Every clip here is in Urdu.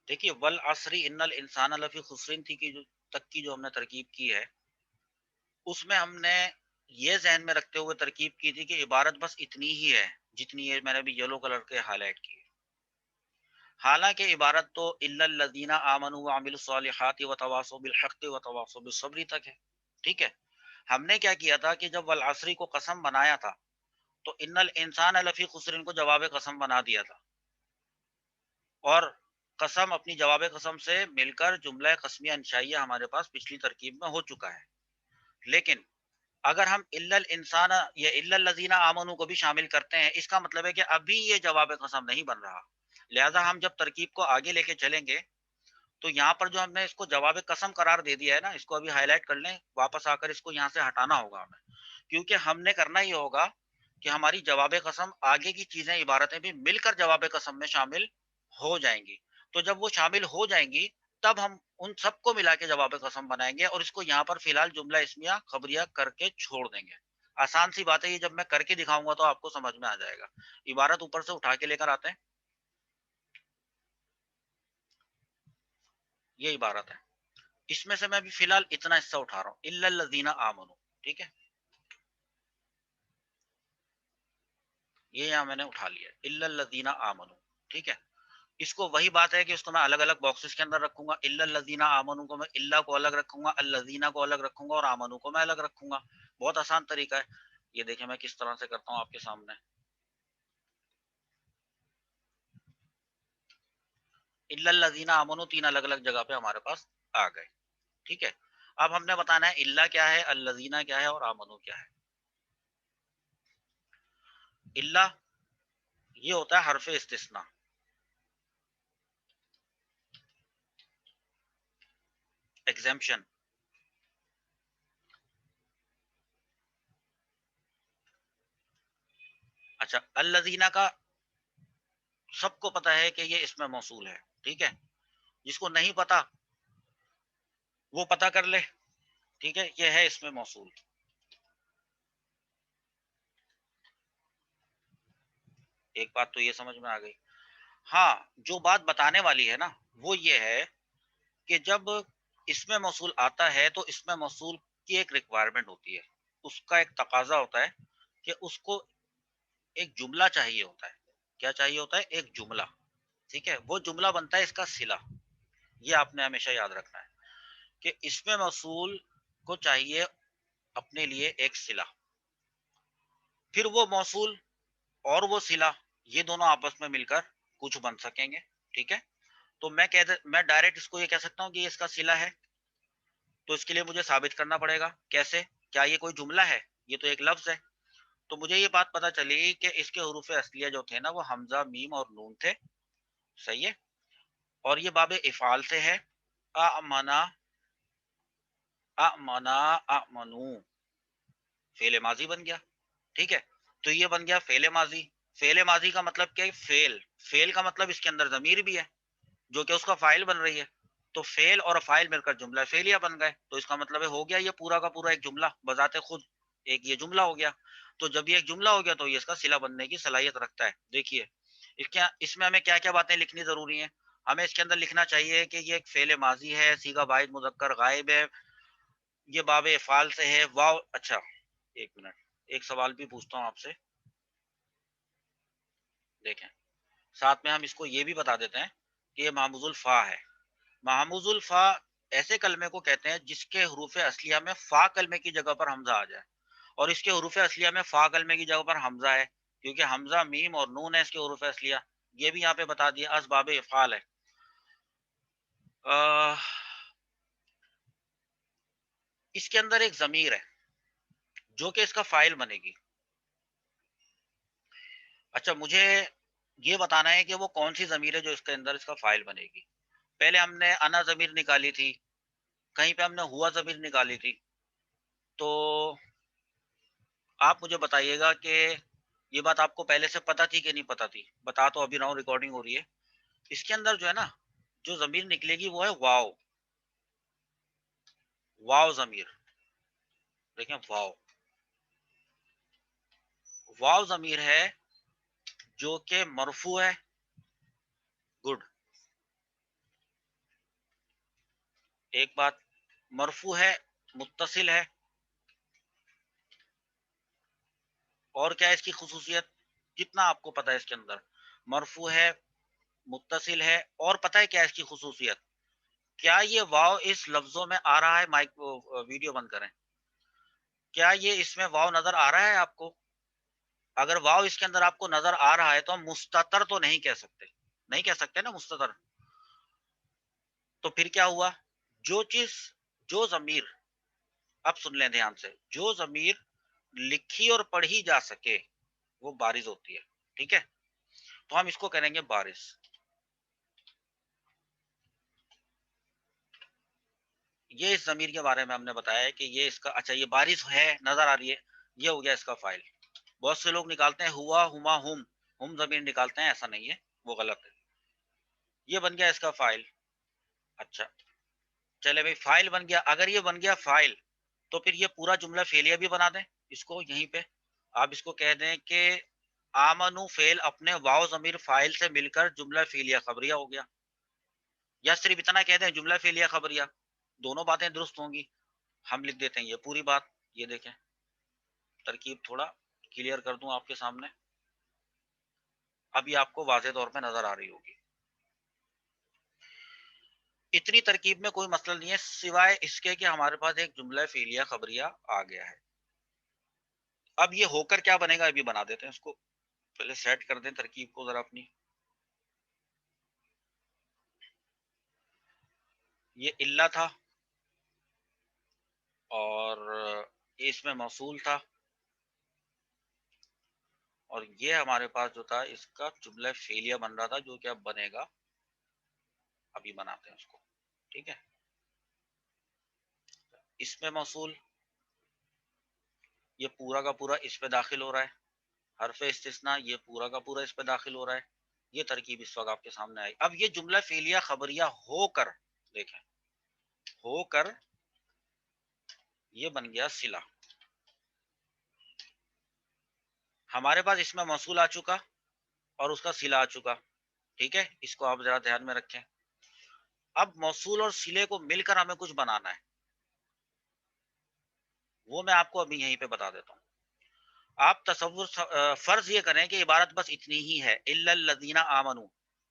دیکھیے والعصر ان الانسان لفی خسرین تھی کہ جو تک کی جو ہم نے ترکیب کی ہے، اس میں ہم نے یہ ذہن میں رکھتے ہوئے ترکیب کی تھی کہ عبارت بس اتنی ہی ہے جتنی یہ میں نے بھی یلو کلر کے ہائی لائٹ کی ہے۔ حالانکہ عبارت تو الا الذین آمنوا وعملوا الصالحات وتواصوا بالحق وتواصوا بالصبر تک ہے، ٹھیک ہے۔ ہم نے کیا کیا تھا کہ جب والعصر کو قسم بنایا تھا تو ان الانسان لفی خسر کو جواب قسم بنا دیا تھا، اور قسم اپنی جواب قسم سے مل کر جملہ قسمیہ انشائیہ ہمارے پاس پچھلی ترکیب میں ہو چکا ہے۔ لیکن اگر ہم الا الانسان یا الا الذین آمنوا کو بھی شامل کرتے ہیں، اس کا مطلب ہے کہ ابھی یہ جواب قسم نہیں بن رہا، لہذا ہم جب ترکیب کو آگے لے کے چلیں گے تو یہاں پر جو ہم نے اس کو جواب قسم قرار دے دیا ہے نا، اس کو ابھی ہائی لائٹ کر لیں، واپس آ کر اس کو یہاں سے ہٹانا ہوگا ہمیں، کیونکہ ہم نے کرنا یہ ہوگا کہ ہماری جواب قسم آگے کی چیزیں عبارتیں بھی مل کر جواب قسم میں شامل ہو جائیں گی۔ تو جب وہ شامل ہو جائیں گی تب ہم ان سب کو ملا کے جواب قسم بنائیں گے، اور اس کو یہاں پر فی الحال جملہ اسمیہ خبریہ کر کے چھوڑ دیں گے۔ آسان سی بات ہے، یہ جب میں کر کے دکھاؤں گا تو آپ کو سمجھ میں آ جائے گا۔ عبارت اوپر سے اٹھا کے لے کر آتے ہیں، یہ عبارت ہے، اس میں سے میں بھی فی الحال اتنا حصہ اٹھا رہا ہوں، الا الذین آمنوا، ٹھیک ہے، یہ یہاں میں نے اٹھا لیا الا الذین آمنوا، ٹھیک ہے۔ اس کو وہی بات ہے کہ اس کو میں الگ الگ باکسز کے اندر رکھوں گا، الا الذین آمنوا کو میں الا کو الگ رکھوں گا، الذین کو الگ رکھوں گا، اور آمنوا کو میں الگ رکھوں گا۔ بہت آسان طریقہ ہے، یہ دیکھیں میں کس طرح سے کرتا ہوں آپ کے سامنے۔ الا الذین آمنوا تین الگ الگ جگہ پہ ہمارے پاس آ گئے، ٹھیک ہے۔ اب ہم نے بتانا ہے الا کیا ہے، الذین کیا ہے، اور آمنوا کیا ہے۔ الا یہ ہوتا ہے حرف استثناء، ایگزمپشن۔ اچھا، الذین کا سب کو پتا ہے کہ یہ اسم موصول ہے، ٹھیک ہے۔ جس کو نہیں پتا وہ پتا کر لے، ٹھیک ہے، یہ ہے اسم موصول۔ ایک بات تو یہ سمجھ میں آ گئی۔ ہاں، جو بات بتانے والی ہے نا وہ یہ ہے کہ جب اسم موصول آتا ہے تو اسم موصول کی ایک ریکوائرمنٹ ہوتی ہے، اس کا ایک تقاضا ہوتا ہے کہ اس کو ایک جملہ چاہیے ہوتا ہے۔ کیا چاہیے ہوتا ہے؟ ایک جملہ، ٹھیک ہے۔ وہ جملہ بنتا ہے اس کا صلہ، یہ آپ نے ہمیشہ یاد رکھنا ہے کہ اسم موصول کو چاہیے اپنے لیے ایک صلہ، پھر وہ موصول اور وہ صلہ یہ دونوں آپس میں مل کر کچھ بن سکیں گے، ٹھیک ہے۔ تو میں ڈائریکٹ اس کو یہ کہہ سکتا ہوں کہ یہ اس کا صلہ ہے، تو اس کے لیے مجھے ثابت کرنا پڑے گا، کیسے؟ کیا یہ کوئی جملہ ہے؟ یہ تو ایک لفظ ہے۔ تو مجھے یہ بات پتا چلی کہ اس کے حروف اصلیہ جو تھے نا وہ حمزہ، میم اور نون تھے، صحیح ہے، اور یہ باب افعال سے ہے، امنا، امنا، امنو، فعل ماضی بن گیا، ٹھیک ہے۔ تو یہ بن گیا فعل ماضی۔ فعل ماضی کا مطلب کیا ہے؟ فعل کا مطلب اس کے اندر ضمیر بھی ہے جو کہ اس کا فاعل بن رہی ہے، تو فعل اور فاعل مل کر جملہ فعلیہ بن گئے، تو اس کا مطلب ہے ہو گیا یہ پورا کا پورا ایک جملہ بذات خود، ایک یہ جملہ ہو گیا۔ تو جب یہ ایک جملہ ہو گیا تو یہ اس کا صلہ بننے کی صلاحیت رکھتا ہے۔ دیکھیے اس میں ہمیں کیا کیا باتیں لکھنی ضروری ہیں۔ ہمیں اس کے اندر لکھنا چاہیے کہ یہ ایک فعل ماضی ہے، صیغہ واحد مذکر غائب ہے، یہ باب افعال سے ہے، واو۔ اچھا ایک منٹ، ایک سوال بھی پوچھتا ہوں آپ سے، دیکھیں ساتھ میں ہم اس کو یہ بھی بتا دیتے ہیں کہ یہ محموز الفا ہے۔ محموز الفا ایسے کلمے کو کہتے ہیں جس کے حروف اصلیہ میں فا کلمے کی جگہ پر حمزہ آ جائے، اور اس کے حروف اصلیہ میں فا کلمے کی جگہ پر حمزہ ہے، کیونکہ حمزہ، میم اور نون ہے اس کے حروف اصلیہ، یہ بھی یہاں پہ بتا دیا، اسباب افعال ہے۔ اس کے اندر ایک ضمیر ہے جو کہ اس کا فاعل بنے گی۔ اچھا مجھے یہ بتانا ہے کہ وہ کون سی ضمیر ہے جو اس کے اندر اس کا فاعل بنے گی۔ پہلے ہم نے انا ضمیر نکالی تھی، کہیں پہ ہم نے ہوا ضمیر نکالی تھی، تو آپ مجھے بتائیے گا کہ یہ بات آپ کو پہلے سے پتا تھی کہ نہیں پتا تھی؟ بتا تو ابھی رہا ہوں، ریکارڈنگ ہو رہی ہے۔ اس کے اندر جو ہے نا جو ضمیر نکلے گی وہ ہے واو، واو ضمیر، دیکھیں واو، واو ضمیر ہے جو کہ مرفوع ہے، گڈ، ایک بات مرفوع ہے، متصل ہے، اور کیا ہے اس کی خصوصیت؟ جتنا آپ کو پتا ہے اس کے اندر، مرفوع ہے، متصل ہے، اور پتہ ہے کیا ہے اس کی خصوصیت؟ کیا یہ واو اس لفظوں میں آ رہا ہے؟ مائک ویڈیو بند کریں، کیا یہ اس میں واو نظر آ رہا ہے آپ کو؟ اگر واو اس کے اندر آپ کو نظر آ رہا ہے تو ہم مستتر تو نہیں کہہ سکتے، نہیں کہہ سکتے نا مستتر. تو پھر کیا ہوا؟ جو چیز، جو ضمیر، اب سن لیں دھیان سے، جو ضمیر لکھی اور پڑھی جا سکے وہ بارز ہوتی ہے. ٹھیک ہے، تو ہم اس کو کریں گے بارز. یہ اس ضمیر کے بارے میں ہم نے بتایا ہے کہ یہ اس کا، اچھا یہ بارز ہے، نظر آ رہی ہے، یہ ہو گیا اس کا فائل. بہت سے لوگ نکالتے ہیں ہوا، ہما، ہم ضمیر نکالتے ہیں، ایسا نہیں ہے، وہ غلط ہے. یہ بن گیا اس کا فائل. اچھا چلے بھائی، فائل بن گیا. اگر یہ بن گیا فائل تو پھر یہ پورا جملہ فعلیہ بھی بنا دیں. اس کو یہیں پہ آپ اس کو کہہ دیں کہ آمنو فعل اپنے واو ضمیر فائل سے مل کر جملہ فعلیہ خبریہ ہو گیا. یا صرف اتنا کہہ دیں جملہ فعلیہ خبریہ، دونوں باتیں درست ہوں گی. ہم لکھ دیتے ہیں یہ پوری بات. یہ دیکھیں ترکیب تھوڑا کلیئر کر دوں آپ کے سامنے، ابھی آپ کو واضح طور پہ نظر آ رہی ہوگی. اتنی ترکیب میں کوئی مسئلہ نہیں ہے سوائے اس کے کہ ہمارے پاس ایک جملہ فعلیہ خبریہ آ گیا ہے. اب یہ ہو کر کیا بنے گا ابھی بنا دیتے ہیں اس کو. پہلے سیٹ کر دیں ترکیب کو ذرا اپنی. یہ اللہ تھا اور یہ اس میں موصول تھا، اور یہ ہمارے پاس جو تھا اس کا جملہ فعلیہ بن رہا تھا، جو کہ اب بنے گا. ابھی بناتے ہیں اس کو. ٹھیک ہے، اس میں موصول یہ پورا کا پورا اس پہ داخل ہو رہا ہے. حرف استثناء یہ پورا کا پورا اس پہ داخل ہو رہا ہے. یہ ترکیب اس وقت آپ کے سامنے آئی. اب یہ جملہ فعلیہ خبریہ ہو کر، دیکھیں ہو کر یہ بن گیا صلہ. ہمارے پاس اس میں موصول آ چکا اور اس کا صلہ آ چکا. ٹھیک ہے، اس کو آپ ذرا دھیان میں رکھیں. اب موصول اور صلے کو مل کر ہمیں کچھ بنانا ہے، وہ میں آپ کو ابھی یہیں پہ بتا دیتا ہوں. آپ تصور فرض یہ کریں کہ عبارت بس اتنی ہی ہے، الا الذین آمنوا.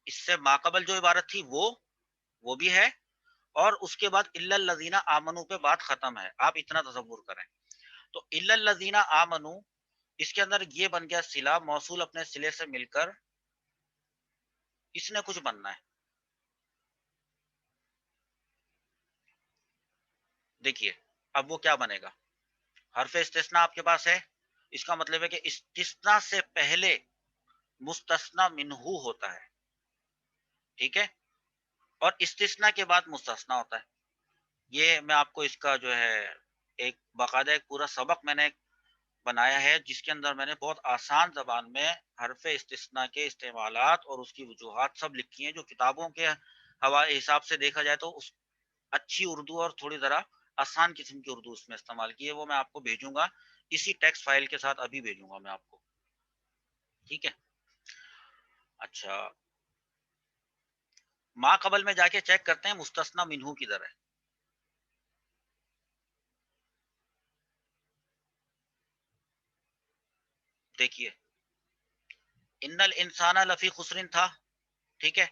اس سے ماقبل جو عبارت تھی وہ بھی ہے، اور اس کے بعد الا الذین آمنوا پہ بات ختم ہے. آپ اتنا تصور کریں. تو الا الذین آمنوا اس کے اندر یہ بن گیا صلہ، موصول اپنے صلے سے مل کر اس نے کچھ بننا ہے. دیکھیے اب وہ کیا بنے گا. حرف استثناء آپ کے پاس ہے، اس کا مطلب ہے کہ استثناء سے پہلے مستثنی منہ ہوتا ہے. ٹھیک ہے، اور استثناء کے بعد مستثنی ہوتا ہے. یہ میں آپ کو اس کا جو ہے ایک باقاعدہ ایک پورا سبق میں نے بنایا ہے، جس کے اندر میں نے بہت آسان زبان میں حرف استثناء کے استعمالات اور اس کی وجوہات سب لکھی ہیں. جو کتابوں کے حساب سے دیکھا جائے تو اس اچھی اردو اور تھوڑی ذرا آسان قسم کی اردو اس میں استعمال کی ہے. وہ میں آپ کو بھیجوں گا اسی ٹیکسٹ فائل کے ساتھ، ابھی بھیجوں گا میں آپ کو. ٹھیک ہے، اچھا ما قبل میں جا کے چیک کرتے ہیں مستثنی منہو کدھر ہے. دیکھیے ان الانسان لفی خسرن تھا. ٹھیک ہے،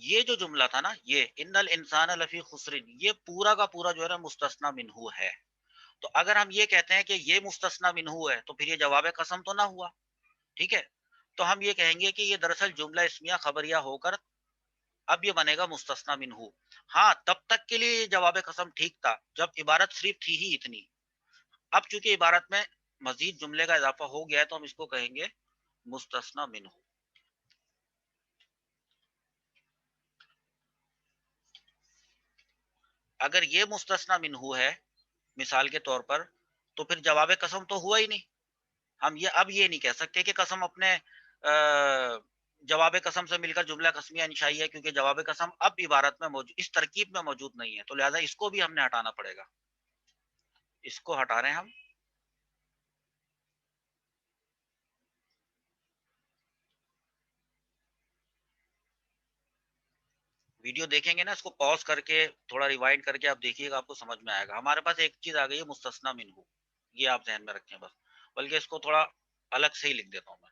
یہ جو جملہ تھا نا، یہ ان الانسان لفی خسرن، یہ پورا کا پورا جو ہے نا مستثنی منہو ہے. تو اگر ہم یہ کہتے ہیں کہ یہ مستثنی منہو ہے تو پھر یہ جواب قسم تو نہ ہوا. ٹھیک ہے، تو ہم یہ کہیں گے کہ یہ دراصل جملہ اسمیہ خبریہ ہو کر اب یہ بنے گا مستثنی منہو. ہاں تب تک کے لیے یہ جواب قسم ٹھیک تھا جب عبارت صرف تھی ہی اتنی. اب چونکہ عبارت میں مزید جملے کا اضافہ ہو گیا ہے تو ہم اس کو کہیں گے مستثنی منہو. اگر یہ مستثنی منہو ہے مثال کے طور پر تو پھر جواب قسم تو ہوا ہی نہیں. ہم یہ اب یہ نہیں کہہ سکتے کہ قسم اپنے جواب قسم سے مل کر جملہ قسمیہ انشائی ہے، کیونکہ جواب قسم اب عبارت میں موجود، اس ترکیب میں موجود نہیں ہے. تو لہذا اس کو بھی ہم نے ہٹانا پڑے گا. اس کو ہٹا رہے ہیں ہم. ویڈیو دیکھیں گے نا، اس کو پاز کر کے تھوڑا ریوائنڈ کر کے آپ دیکھیے گا، آپ کو سمجھ میں آئے گا. ہمارے پاس ایک چیز آ گئی ہے مستثنا منہو، یہ آپ ذہن میں رکھیں بس. بلکہ اس کو تھوڑا الگ سے ہی لکھ دیتا ہوں میں،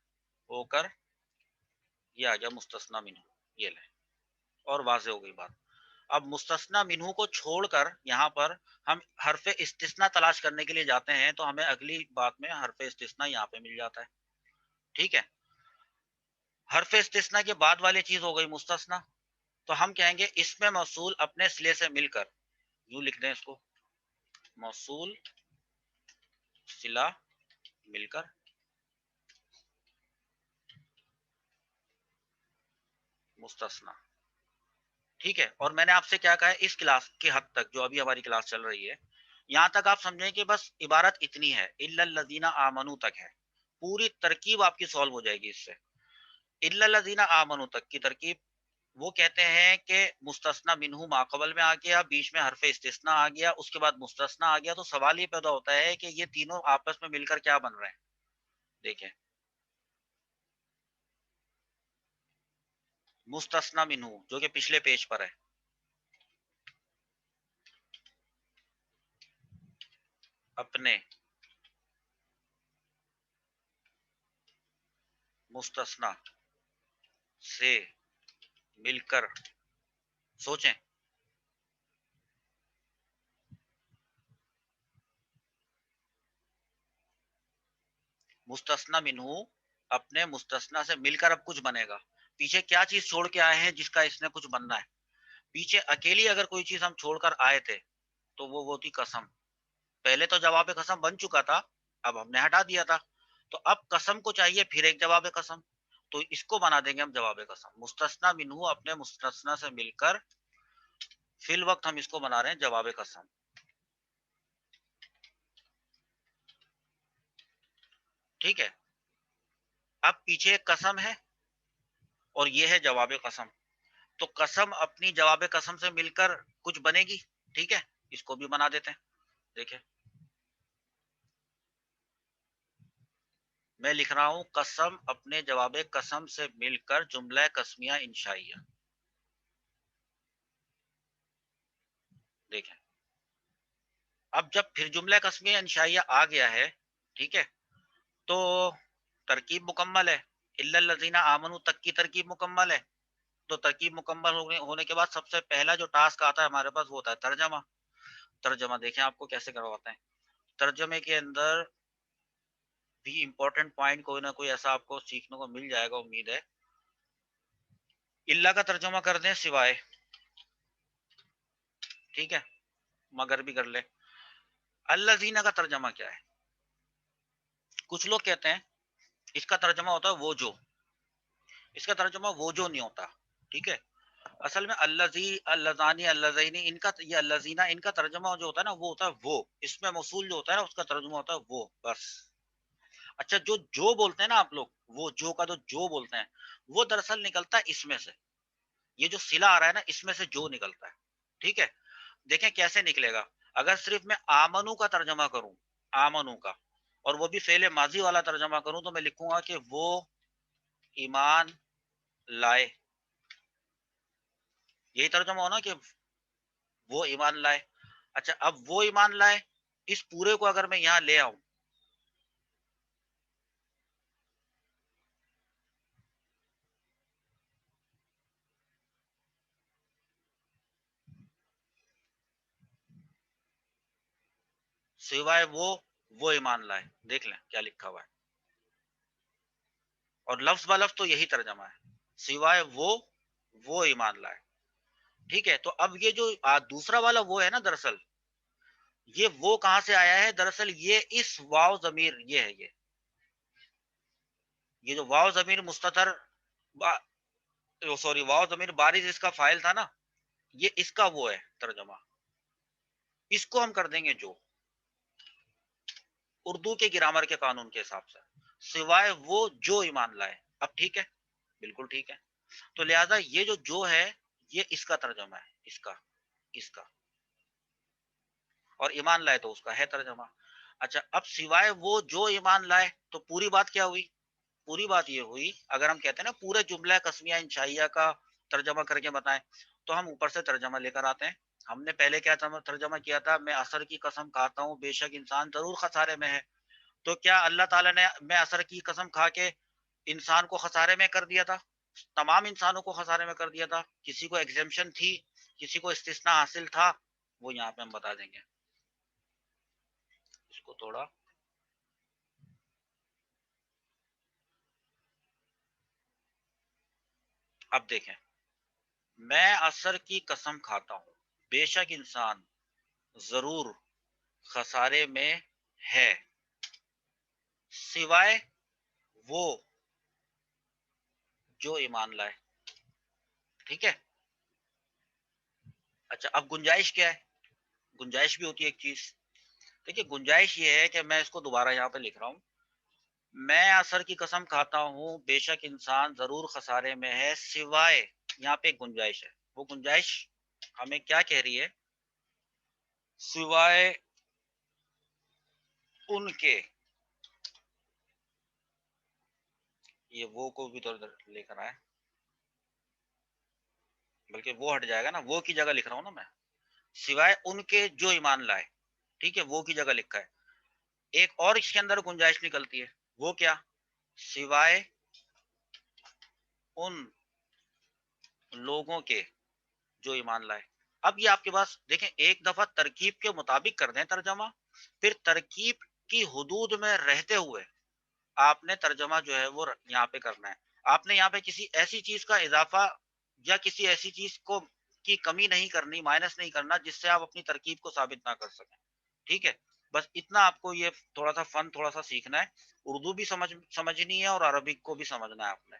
ہو کر یہ آ گیا مستثنا منہو، یہ لیں، اور واضح ہو گئی بات. اب مستثنا منہو کو چھوڑ کر یہاں پر ہم حرف استثناء تلاش کرنے کے لیے جاتے ہیں، تو ہمیں اگلی بات میں حرف استثناء یہاں پہ مل جاتا ہے. ٹھیک ہے، حرف استثناء کے بعد والی چیز ہو گئی مستثنا. تو ہم کہیں گے اس میں موصول اپنے صلے سے مل کر، یوں لکھ دیں اس کو، موصول صلہ مل کر مستثنا. ٹھیک ہے، اور میں نے آپ سے کیا کہا ہے، اس کلاس کی حد تک جو ابھی ہماری کلاس چل رہی ہے یہاں تک آپ سمجھیں کہ بس عبارت اتنی ہے، الا الذین آمنوا تک ہے. پوری ترکیب آپ کی سالو ہو جائے گی اس سے. الا الذین آمنوا تک کی ترکیب، وہ کہتے ہیں کہ مستثنا منہو ماقبل میں آ گیا، بیچ میں حرف استثناء آ گیا، اس کے بعد مستثنا آ گیا، تو سوال یہ پیدا ہوتا ہے کہ یہ تینوں آپس میں مل کر کیا بن رہے ہیں. دیکھیں، مستثنا منہو جو کہ پچھلے پیج پر ہے، اپنے مستثنا سے مل کر. سوچیں، مستثنا منہو اپنے مستثنا سے مل کر اب کچھ بنے گا. پیچھے کیا چیز چھوڑ کے آئے ہیں جس کا اس نے کچھ بننا ہے؟ پیچھے اکیلی اگر کوئی چیز ہم چھوڑ کر آئے تھے تو وہ تھی قسم. پہلے تو جواب قسم بن چکا تھا، اب ہم نے ہٹا دیا تھا، تو اب قسم کو چاہیے پھر ایک جواب قسم، تو اس کو بنا دیں گے ہم جواب قسم. مستثنا منہو اپنے مستثنا سے مل کر، فی الوقت ہم اس کو بنا رہے ہیں جواب قسم. ٹھیک ہے، اب پیچھے ایک قسم ہے اور یہ ہے جواب قسم، تو قسم اپنی جواب قسم سے مل کر کچھ بنے گی. ٹھیک ہے، اس کو بھی بنا دیتے ہیں. دیکھیں، میں لکھ رہا ہوں قسم اپنے جواب قسم سے مل کر جملہ قسمیہ انشائیہ. دیکھیں، اب جب پھر جملہ قسمیہ انشائیہ آ گیا ہے، ٹھیک ہے، تو ترکیب مکمل ہے. الا الذین آمنوا تک کی ترکیب مکمل ہے. تو ترکیب مکمل ہونے کے بعد سب سے پہلا جو ٹاسک آتا ہے ہمارے پاس وہ ہوتا ہے ترجمہ. ترجمہ دیکھیں آپ کو کیسے کرواتے ہیں. ترجمے کے اندر بھی امپورٹنٹ پوائنٹ کوئی نہ کوئی ایسا آپ کو سیکھنے کو مل جائے گا، امید ہے. اللہ کا ترجمہ کر دیں سوائے، ٹھیک ہے، مگر بھی کر لیں. الذین کا ترجمہ کیا ہے؟ کچھ لوگ کہتے ہیں اس کا ترجمہ ہوتا ہے وہ جو، اس کا ترجمہ وہ جو نہیں ہوتا. ٹھیک ہے، اصل میں الذی، اللذانی، اللذینی، ان کا یہ الذین ان کا ترجمہ جو ہوتا ہے نا وہ ہوتا ہے وہ، اس میں موصول جو ہوتا ہے نا اس کا ترجمہ ہوتا ہے وہ بس. اچھا، جو بولتے ہیں نا آپ لوگ، وہ جو کا جو بولتے ہیں وہ دراصل نکلتا ہے اس میں سے. یہ جو صلہ آ رہا ہے نا اس میں سے جو نکلتا ہے. ٹھیک ہے، دیکھیں کیسے نکلے گا. اگر صرف میں آمنو کا ترجمہ کروں، آمنو کا، اور وہ بھی فعل ماضی والا ترجمہ کروں، تو میں لکھوں گا کہ وہ ایمان لائے. یہی ترجمہ ہونا کہ وہ ایمان لائے. اچھا، اب وہ ایمان لائے، اس پورے کو اگر میں یہاں لے آؤں، سوائے وہ ایمان لائے، دیکھ لیں کیا لکھا ہوا ہے. اور لفظ ب لفظ تو یہی ترجمہ ہے، سوائے وہ ایمان لائے. ٹھیک ہے، تو اب یہ جو دوسرا والا وہ ہے نا، دراصل یہ وہ کہاں سے آیا ہے؟ دراصل یہ اس واو ضمیر، یہ ہے یہ جو واو ضمیر مستتر، سوری واو ضمیر بارز اس کا فائل تھا نا، یہ اس کا وہ ہے ترجمہ. اس کو ہم کر دیں گے جو، اردو کے گرامر کے قانون کے حساب سے، سوائے وہ جو ایمان لائے. اب ٹھیک ہے، بالکل ٹھیک ہے. تو لہذا یہ جو ہے یہ اس کا ترجمہ ہے، اس کا، اور ایمان لائے تو اس کا ہے ترجمہ. اچھا، اب سوائے وہ جو ایمان لائے، تو پوری بات کیا ہوئی؟ پوری بات یہ ہوئی، اگر ہم کہتے ہیں نا پورے جملہ قسمیہ انشائیہ کا ترجمہ کر کے بتائیں، تو ہم اوپر سے ترجمہ لے کر آتے ہیں. ہم نے پہلے کیا ترجمہ کیا تھا؟ میں عصر کی قسم کھاتا ہوں بے شک انسان ضرور خسارے میں ہے. تو کیا اللہ تعالیٰ نے میں عصر کی قسم کھا کے انسان کو خسارے میں کر دیا تھا؟ تمام انسانوں کو خسارے میں کر دیا تھا؟ کسی کو ایگزیمشن تھی؟ کسی کو استثناء حاصل تھا؟ وہ یہاں پہ ہم بتا دیں گے. اس کو تھوڑا اب دیکھیں. میں عصر کی قسم کھاتا ہوں بے شک انسان ضرور خسارے میں ہے سوائے وہ جو ایمان لائے. ٹھیک ہے. اچھا اب گنجائش کیا ہے؟ گنجائش بھی ہوتی ہے ایک چیز. دیکھیے گنجائش یہ ہے کہ میں اس کو دوبارہ یہاں پہ لکھ رہا ہوں. میں عصر کی قسم کھاتا ہوں بے شک انسان ضرور خسارے میں ہے سوائے. یہاں پہ ایک گنجائش ہے. وہ گنجائش ہمیں کیا کہہ رہی ہے؟ سوائے ان کے. یہ وہ کو بھی تو لے کر آئے بلکہ وہ ہٹ جائے گا نا. وہ کی جگہ لکھ رہا ہوں نا میں. سوائے ان کے جو ایمان لائے. ٹھیک ہے. وہ کی جگہ لکھا ہے. ایک اور اس کے اندر گنجائش نکلتی ہے. وہ کیا؟ سوائے ان لوگوں کے جو ایمان لائے. اب یہ آپ کے پاس دیکھیں ایک دفعہ ترکیب کے مطابق کر دیں ترجمہ. پھر ترکیب کی حدود میں رہتے ہوئے آپ نے ترجمہ جو ہے وہ یہاں پہ کرنا ہے. آپ نے یہاں پہ کسی ایسی چیز کا اضافہ یا کسی ایسی چیز کو کی کمی نہیں کرنی، مائنس نہیں کرنا جس سے آپ اپنی ترکیب کو ثابت نہ کر سکیں. ٹھیک ہے. بس اتنا آپ کو یہ تھوڑا سا فن تھوڑا سا سیکھنا ہے. اردو بھی سمجھنی ہے اور عربک کو بھی سمجھنا ہے آپ نے.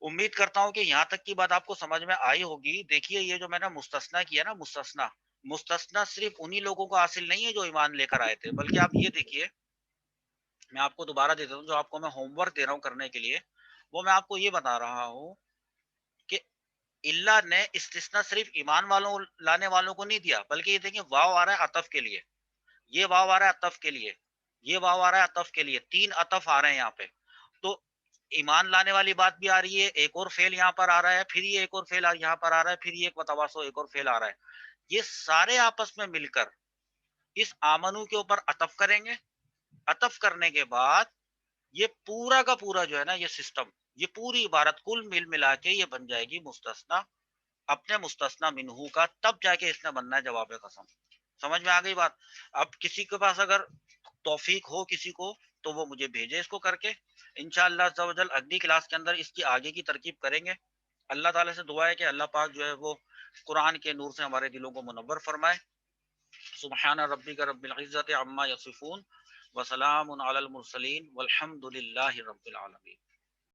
امید کرتا ہوں کہ یہاں تک کی بات آپ کو سمجھ میں آئی ہوگی. دیکھیے یہ جو میں نے مستثنا کیا نا، مستثنا صرف انہی لوگوں کو حاصل نہیں ہے جو ایمان لے کر آئے تھے، بلکہ آپ یہ دیکھیے میں آپ کو دوبارہ دیتا ہوں جو آپ کو میں ہوم ورک دے رہا ہوں کرنے کے لیے. وہ میں آپ کو یہ بتا رہا ہوں کہ اللہ نے استثناء صرف ایمان والوں لانے والوں کو نہیں دیا، بلکہ یہ دیکھیں واو آ رہا ہے عطف کے لیے، یہ واو آ رہا ہے عطف کے لیے، یہ واو آ رہا ہے عطف کے لیے. تین عطف آ رہے ہیں یہاں پہ. تو ایمان لانے والی بات بھی آ رہی ہے، ایک اور فعل یہاں پر آ رہا ہے، پھر یہ ایک اور فعل یہاں پر آ رہا ہے، پھر یہ ایک وتواسو ایک اور فعل آ رہا ہے. یہ سارے آپس میں مل کر اس آمنو کے اوپر عطف کریں گے. عطف کرنے کے بعد یہ پورا کا پورا جو ہے نا یہ سسٹم، یہ پوری عبارت کل مل ملا کے یہ بن جائے گی مستثنا اپنے مستثنا منہو کا. تب جا کے اس نے بننا ہے جواب قسم. سمجھ میں آ گئی بات؟ اب کسی کے پاس اگر توفیق ہو کسی کو تو وہ مجھے بھیجے اس کو کر کے. انشاءاللہ عز و جل اگلی کلاس کے اندر اس کی آگے کی ترکیب کریں گے. اللہ تعالیٰ سے دعا ہے کہ اللہ پاک جو ہے وہ قرآن کے نور سے ہمارے دلوں کو منور فرمائے. سبحان ربک رب العزت عما یصفون وسلام علی المرسلین والحمد للہ رب العالمین.